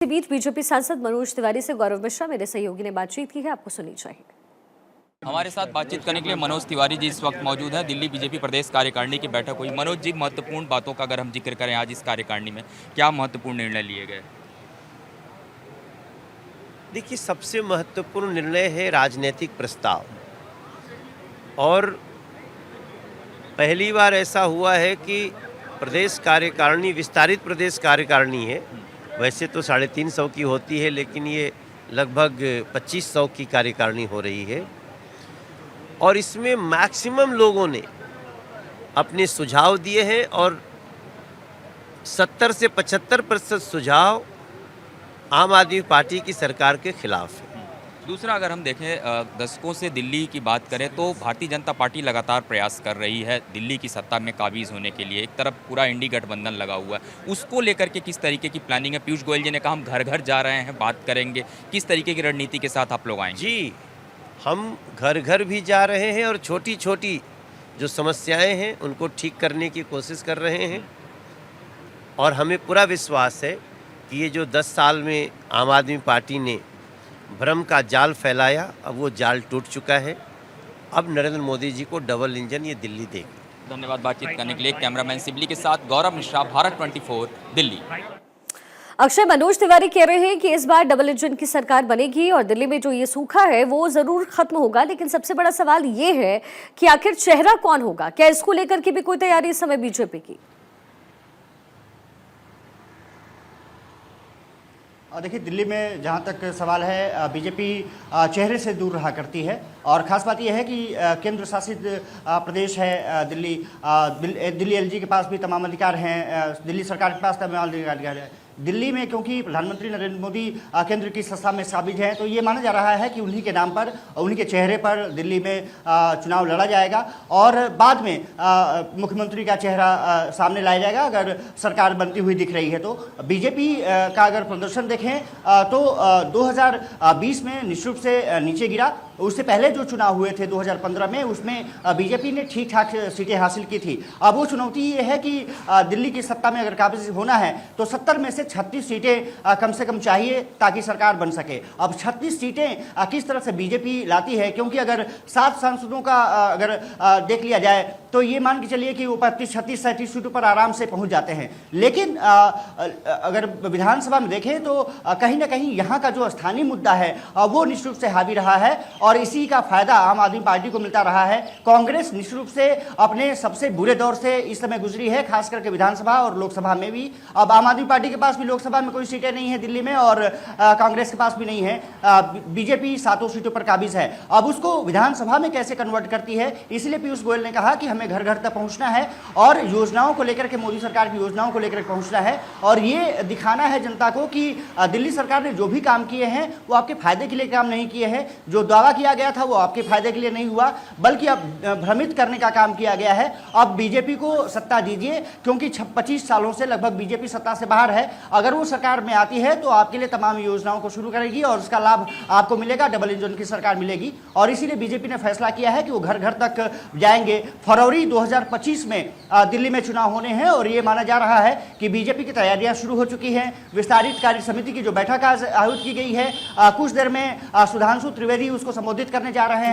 इस बीच बीजेपी सांसद मनोज तिवारी से गौरव मिश्रा मेरे सहयोगी ने बातचीत की है, आपको सुननी चाहिए। हमारे साथ बातचीत करने के लिए मनोज तिवारी जी इस वक्त मौजूद हैं। दिल्ली बीजेपी प्रदेश कार्यकारिणी की बैठक हुई। मनोज जी, महत्वपूर्ण बातों का अगर हम जिक्र करें आज इस कार्यकारिणी में, क्या महत्वपूर्ण निर्णय लिए गए? देखिए, सबसे महत्वपूर्ण निर्णय है राजनीतिक प्रस्ताव। और पहली बार ऐसा हुआ है कि प्रदेश कार्यकारिणी, विस्तारित प्रदेश कार्यकारिणी है। वैसे तो 350 की होती है, लेकिन ये लगभग 2500 की कार्यकारिणी हो रही है। और इसमें मैक्सिमम लोगों ने अपने सुझाव दिए हैं और 70 से 75% सुझाव आम आदमी पार्टी की सरकार के खिलाफ है। दूसरा, अगर हम देखें दशकों से दिल्ली की बात करें तो भारतीय जनता पार्टी लगातार प्रयास कर रही है दिल्ली की सत्ता में काबिज होने के लिए। एक तरफ पूरा इंडी गठबंधन लगा हुआ है, उसको लेकर के किस तरीके की प्लानिंग है? पीयूष गोयल जी ने कहा हम घर घर जा रहे हैं, बात करेंगे। किस तरीके की रणनीति के साथ आप लोग आएंगे? जी, हम घर घर भी जा रहे हैं और छोटी छोटी जो समस्याएं हैं उनको ठीक करने की कोशिश कर रहे हैं। और हमें पूरा विश्वास है कि ये जो 10 साल में आम आदमी पार्टी ने भ्रम का जाल फैलाया, अब वो जाल टूट चुका है। अब नरेंद्र मोदी जी को डबल इंजन ये दिल्ली देगी। धन्यवाद बातचीत करने के लिए। कैमरामैन सिबली के साथ गौरव मिश्रा, भारत 24 दिल्ली। अक्षय, मनोज तिवारी कह रहे हैं कि इस बार डबल इंजन की सरकार बनेगी और दिल्ली में जो ये सूखा है वो जरूर खत्म होगा, लेकिन सबसे बड़ा सवाल ये है कि आखिर चेहरा कौन होगा? क्या इसको लेकर के भी कोई तैयारी इस समय बीजेपी की? देखिए, दिल्ली में जहाँ तक सवाल है, बीजेपी चेहरे से दूर रहा करती है। और ख़ास बात यह है कि केंद्र शासित प्रदेश है दिल्ली। दिल्ली एलजी के पास भी तमाम अधिकार हैं, दिल्ली सरकार के पास तमाम अधिकार है। दिल्ली में क्योंकि प्रधानमंत्री नरेंद्र मोदी केंद्र की सत्ता में काबिज हैं, तो ये माना जा रहा है कि उन्हीं के नाम पर, उन्हीं के चेहरे पर दिल्ली में चुनाव लड़ा जाएगा और बाद में मुख्यमंत्री का चेहरा सामने लाया जाएगा अगर सरकार बनती हुई दिख रही है। तो बीजेपी का अगर प्रदर्शन देखें तो 2020 में निश्चित रूप से नीचे गिरा। उससे पहले जो चुनाव हुए थे 2015 में, उसमें बीजेपी ने ठीक ठाक सीटें हासिल की थी। अब वो चुनौती ये है कि दिल्ली की सत्ता में अगर काबिज होना है तो 70 में से 36 सीटें कम से कम चाहिए ताकि सरकार बन सके। अब 36 सीटें किस तरह से बीजेपी लाती है, क्योंकि अगर 7 सांसदों का अगर देख लिया जाए तो ये मान के चलिए कि वो 35, 36, 37 सीटों पर आराम से पहुंच जाते हैं। लेकिन अगर विधानसभा में देखें तो कहीं ना कहीं यहाँ का जो स्थानीय मुद्दा है वो निश्चित रूप से हावी रहा है और इसी का फायदा आम आदमी पार्टी को मिलता रहा है। कांग्रेस निश्चित रूप से अपने सबसे बुरे दौर से इस समय गुजरी है, खास करके विधानसभा और लोकसभा में भी। अब आम आदमी पार्टी के पास भी लोकसभा में कोई सीटें नहीं है दिल्ली में और कांग्रेस के पास भी नहीं है। बीजेपी 7 सीटों पर काबिज है। अब उसको विधानसभा में कैसे कन्वर्ट करती है, इसलिए पीयूष गोयल ने कहा कि हमें घर घर तक पहुंचना है और योजनाओं को लेकर के, मोदी सरकार की योजनाओं को लेकर पहुंचना है और ये दिखाना है जनता को कि दिल्ली सरकार ने जो भी काम किए हैं वो आपके फायदे के लिए काम नहीं किए हैं। जो दावा किया गया था वो आपके फायदे के लिए नहीं हुआ, बल्कि अब भ्रमित करने का काम किया गया है। अब बीजेपी को सत्ता दीजिए, क्योंकि 25 सालों से लगभग बीजेपी सत्ता से बाहर है। अगर वो सरकार में आती है तो आपके लिए तमाम योजनाओं को शुरू करेगी और उसका लाभ आपको मिलेगा, डबल इंजन की सरकार मिलेगी। और इसीलिए बीजेपी ने फैसला किया है कि वो घर घर तक जाएंगे। फरवरी 2025 में दिल्ली में चुनाव होने हैं और ये माना जा रहा है कि बीजेपी की तैयारियां शुरू हो चुकी हैं। विस्तारित कार्य समिति की जो बैठक आज आयोजित की गई है, कुछ देर में सुधांशु त्रिवेदी उसको संबोधित करने जा रहे हैं।